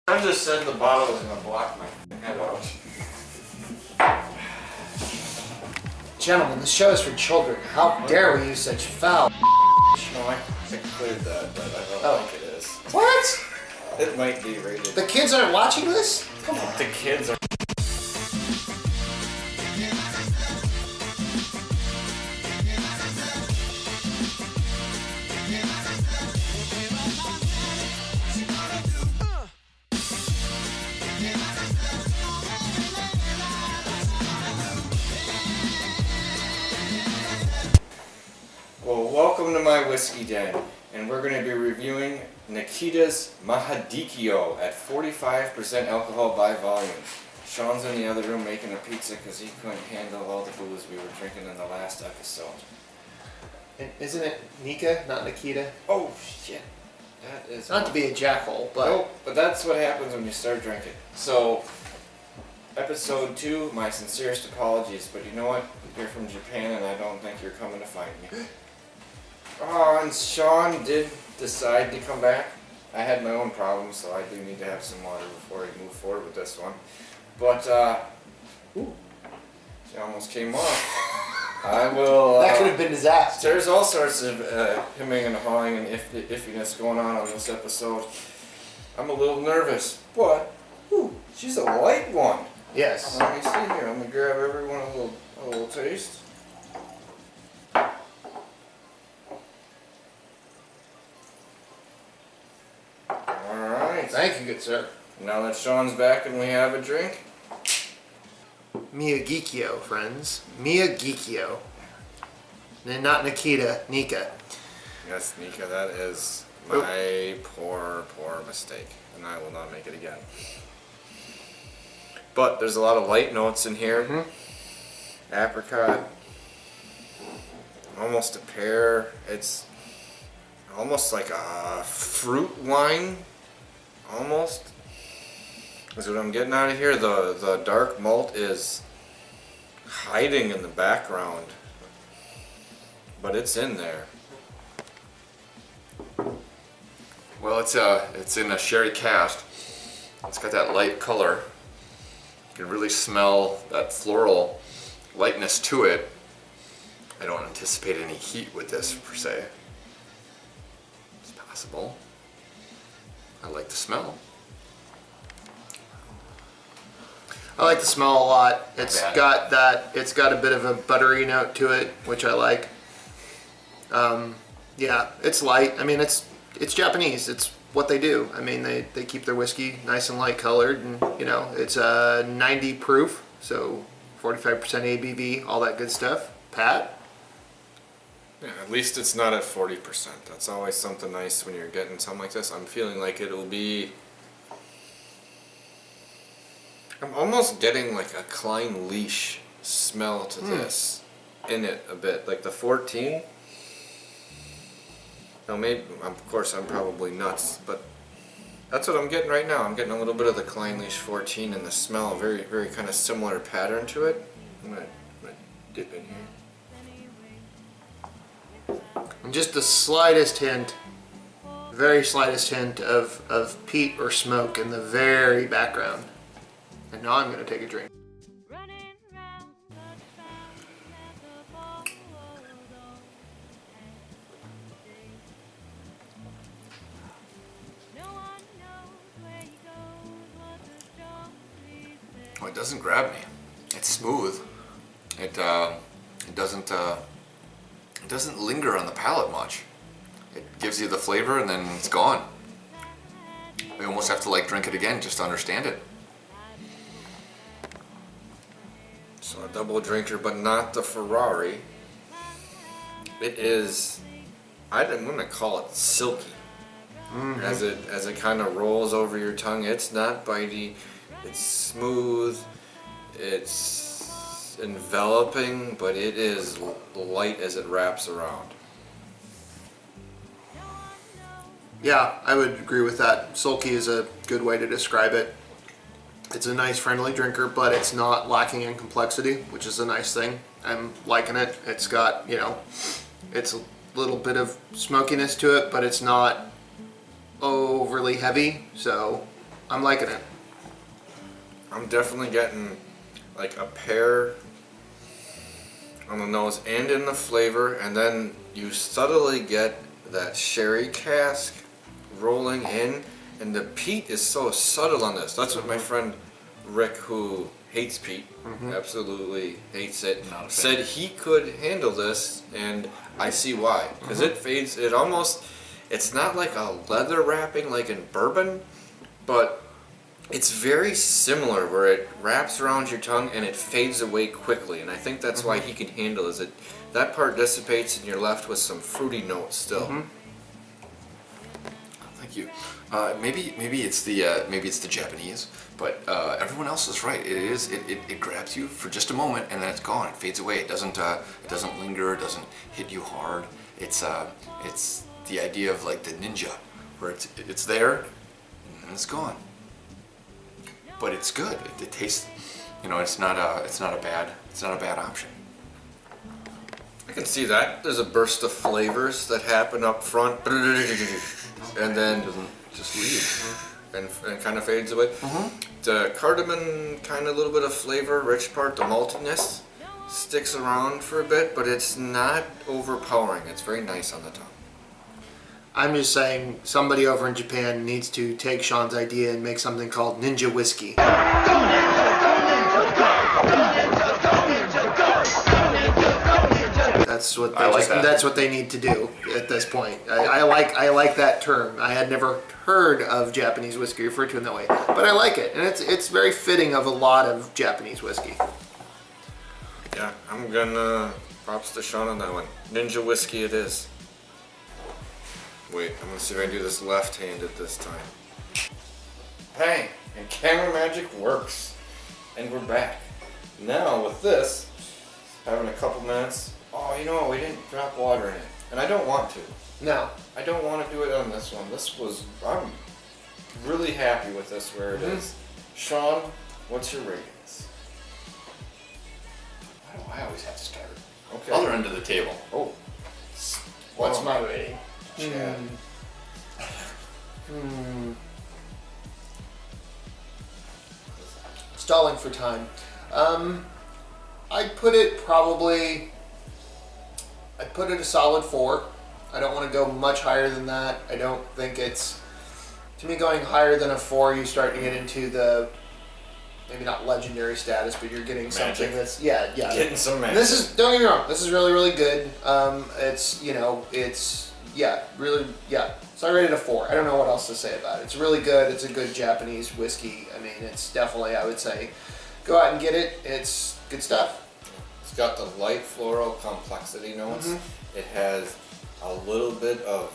I just said the bottle was gonna block my head out. Gentlemen, the show is for children. How dare we use such foul? No, I cleared that, but I don't think it is. What? It might be rated. The kids aren't watching this? Come on. The kids are. Well, welcome to my whiskey den, and we're going to be reviewing Nikita's Miyagikyo at 45% alcohol by volume. Sean's in the other room making a pizza because he couldn't handle all the booze we were drinking in the last episode. And isn't it Nikka, not Nikita? Oh shit, that is not to be a jackhole, but nope, but that's what happens when you start drinking. So, episode 2, my sincerest apologies, but you know what? You're from Japan, and I don't think you're coming to find me. Oh, and Sean did decide to come back. I had my own problems, so I do need to have some water before I move forward with this one. But, she almost came off. I will... that could have been disaster. There's all sorts of hemming and hawing and iffiness going on this episode. I'm a little nervous, but, she's a light one. Yes. Let me see here. Let me grab everyone a little taste. Thank you, good sir. Now that Sean's back and we have a drink. Miyagikyo, friends. Miyagikyo. And not Nikita, Nikka. Yes, Nikka, that is my poor mistake. And I will not make it again. But there's a lot of light notes in here. Mm-hmm. Apricot. Almost a pear. It's almost like a fruit wine. Almost. Is what I'm getting out of here. The dark malt is hiding in the background, but it's in there. Well, it's in a sherry cask. It's got that light color. You can really smell that floral lightness to it. I don't anticipate any heat with this per se. It's possible. I like the smell. I like the smell a lot. It's got a bit of a buttery note to it, which I like. Yeah, it's light. I mean, it's Japanese. It's what they do. I mean, they keep their whiskey nice and light colored, and you know, it's 90 proof, so 45% ABV, all that good stuff. Pat? Yeah, at least it's not at 40%. That's always something nice when you're getting something like this. I'm feeling like it'll be... I'm almost getting like a Klein leash smell to this in it a bit. Like the 14. Now maybe, of course I'm probably nuts, but that's what I'm getting right now. I'm getting a little bit of the Klein leash 14 in the smell. Very, very kind of similar pattern to it. I'm gonna dip in here. And just the slightest hint, very slightest hint of peat or smoke in the very background. And now I'm going to take a drink. Oh, it doesn't grab me. It's smooth. It doesn't linger on the palate much. It gives you the flavor and then it's gone. You almost have to like drink it again just to understand it. So a double drinker, but not the Ferrari. It is, I'm gonna call it silky. Mm-hmm. As it kind of rolls over your tongue. It's not bitey. It's smooth. It's enveloping, but it is light as it wraps around. Yeah, I would agree with that. Sulky is a good way to describe it. It's a nice, friendly drinker, but it's not lacking in complexity, which is a nice thing. I'm liking it. It's got, you know, it's a little bit of smokiness to it, but it's not overly heavy. So, I'm liking it. I'm definitely getting like a pear on the nose and in the flavor, and then you subtly get that sherry cask rolling in, and the peat is so subtle on this. That's what my friend Rick, who hates peat, absolutely hates it, Not a fan. said he could handle this, and I see why. Because it fades, it's not like a leather wrapping like in bourbon, but it's very similar where it wraps around your tongue and it fades away quickly, and I think that's why he can handle it. That part dissipates and you're left with some fruity notes still. Thank you. Maybe it's the Japanese, but everyone else is right. It grabs you for just a moment and then it's gone. It fades away. It doesn't linger. It doesn't hit you hard. It's the idea of like the ninja, where it's there and it's gone. But it's good. It tastes, it's not a bad option. I can see that. There's a burst of flavors that happen up front, and then Doesn't just leave. and kind of fades away. The cardamom, kind of a little bit of flavor, rich part, the maltiness sticks around for a bit, but it's not overpowering. It's very nice on the tongue. I'm just saying somebody over in Japan needs to take Sean's idea and make something called ninja whiskey. That's what they need to do at this point. I like that term. I had never heard of Japanese whiskey referred to in that way, but I like it, and it's very fitting of a lot of Japanese whiskey. Yeah, I'm gonna props to Sean on that one. Ninja whiskey it is. Wait, I'm gonna see if I can do this left-handed this time. Bang! And camera magic works. And we're back. Now with this, having a couple minutes. Oh, you know what? We didn't drop water in it. And I don't want to. No. I don't want to do it on this one. I'm really happy with this where it is. Sean, what's your ratings? Why do I always have to start? Okay. Other end of the table. Oh. What's my rating? Chad. Stalling for time. I'd put it a solid 4. I don't want to go much higher than that. I don't think it's, to me, going higher than a 4, you start to get into the, maybe not legendary status, but you're getting something that's, yeah. Getting some magic. This is, don't get me wrong, this is really, really good. So I rated a 4. I don't know what else to say about it. It's really good. It's a good Japanese whiskey. I mean, it's definitely, I would say, go out and get it. It's good stuff. It's got the light floral complexity notes. It has a little bit of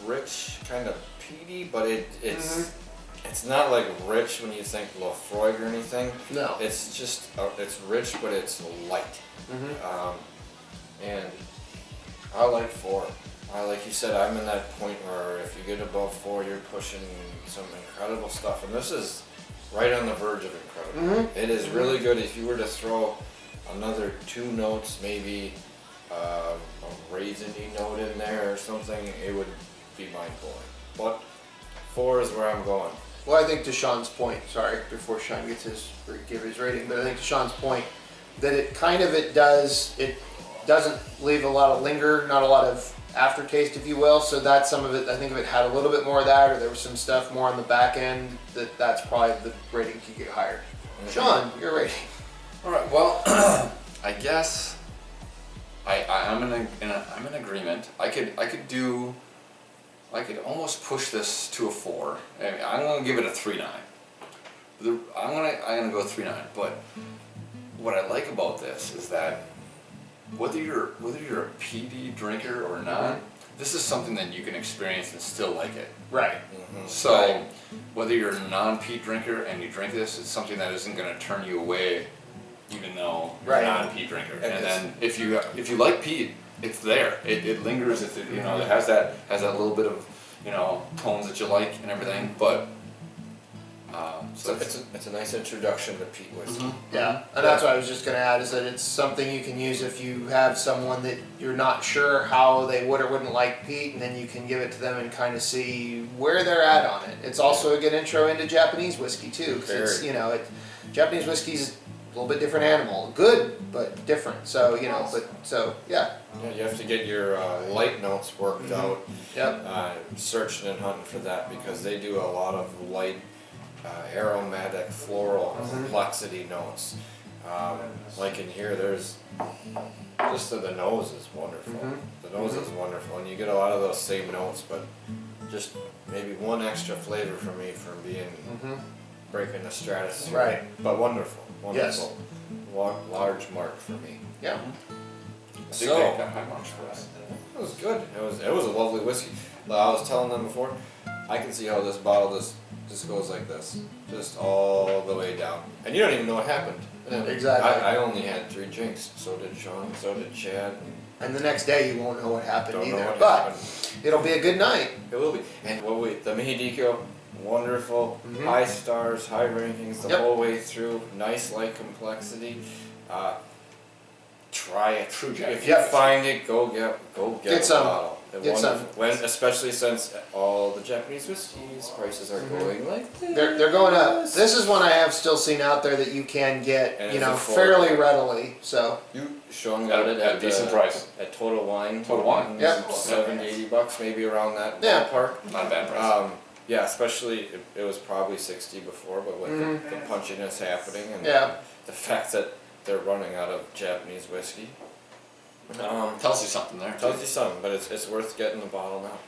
rich, kind of peaty, but it's not like rich when you think Lafroig or anything. No. It's just, it's rich, but it's light. And I like 4. Like you said, I'm in that point where if you get above 4, you're pushing some incredible stuff. And this is right on the verge of incredible. It is really good. If you were to throw another 2 notes, maybe a raisiny note in there or something, it would be mind-blowing. But 4 is where I'm going. Well, I think to Sean's point, sorry, before Sean gets give his rating, but I think to Sean's point, that it doesn't leave a lot of linger, not a lot of aftertaste, if you will. So that's some of it. I think if it had a little bit more of that, or there was some stuff more on the back end, that's probably the rating could get higher. Sean, your rating. All right. Well, I guess I'm in agreement. I could almost push this to a 4. I mean, I'm gonna give it a 3.9. I'm gonna go 3.9. But what I like about this is that whether you're a PD drinker or not, this is something that you can experience and still like it. Right. So whether you're a non-peat drinker and you drink this, it's something that isn't going to turn you away, even though you're a non-peat drinker. And then if you like peat, it's there. It lingers. It has that little bit of tones that you like and everything. But So It's a nice introduction to peat whiskey. Yeah, and that's what I was just going to add, is that it's something you can use if you have someone that you're not sure how they would or wouldn't like peat, and then you can give it to them and kind of see where they're at on it. It's also a good intro into Japanese whiskey too, because it's, you know, Japanese whiskey's a little bit different animal, good but different. So yeah. Yeah, you have to get your light notes worked out. Yep. Searching and hunting for that, because they do a lot of light aromatic floral complexity notes. Like in here, there's just the nose is wonderful. The nose is wonderful, and you get a lot of those same notes, but just maybe one extra flavor for me from being breaking the stratosphere. Right. But wonderful. Yes. Large mark for me. Yeah. Big Bang got high marks for us. It was good. It was a lovely whiskey. Like I was telling them before, I can see how this bottle just goes like this, just all the way down, and you don't even know what happened. Exactly. I only had 3 drinks. So did Sean. So did Chad. And the next day you won't know what happened Don't know either. what But happened. it'll be a good night. It will be. And the Miyagikyo, wonderful, high stars, high rankings the whole way through. Nice light complexity. Try it. True Japanese. If you find it, go get a some. bottle. Get some. Especially since all the Japanese whiskeys prices are going like this. They're going up. This is one I have still seen out there that you can get, And you it's know, affordable. fairly readily. So Sean got it At a decent price. At Total Wine. Total Wine. Yep. 70, $80, maybe around that Yeah. ballpark. Not a bad price. Yeah, especially it was probably 60 before, but with the punchiness happening and yeah, the fact that they're running out of Japanese whiskey. Tells you something there. Tells you something, but it's worth getting the bottle now.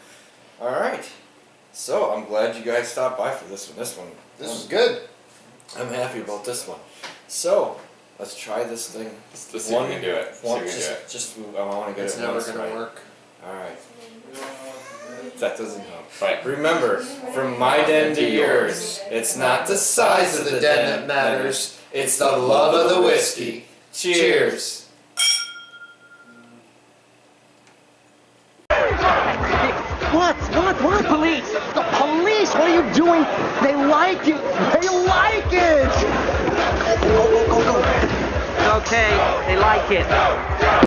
All right, so I'm glad you guys stopped by for this one. this is good. I'm happy about this one. So let's try this thing. Let's see if we can do it. Just I want to get It's it never once gonna right. work. All right. That doesn't help. Right. Remember, from my den to yours, it's not the size of the den that matters, it's the love of the whiskey. Cheers. What? Police! The police! What are you doing? They like it! They like it! Go. It's okay. They like it.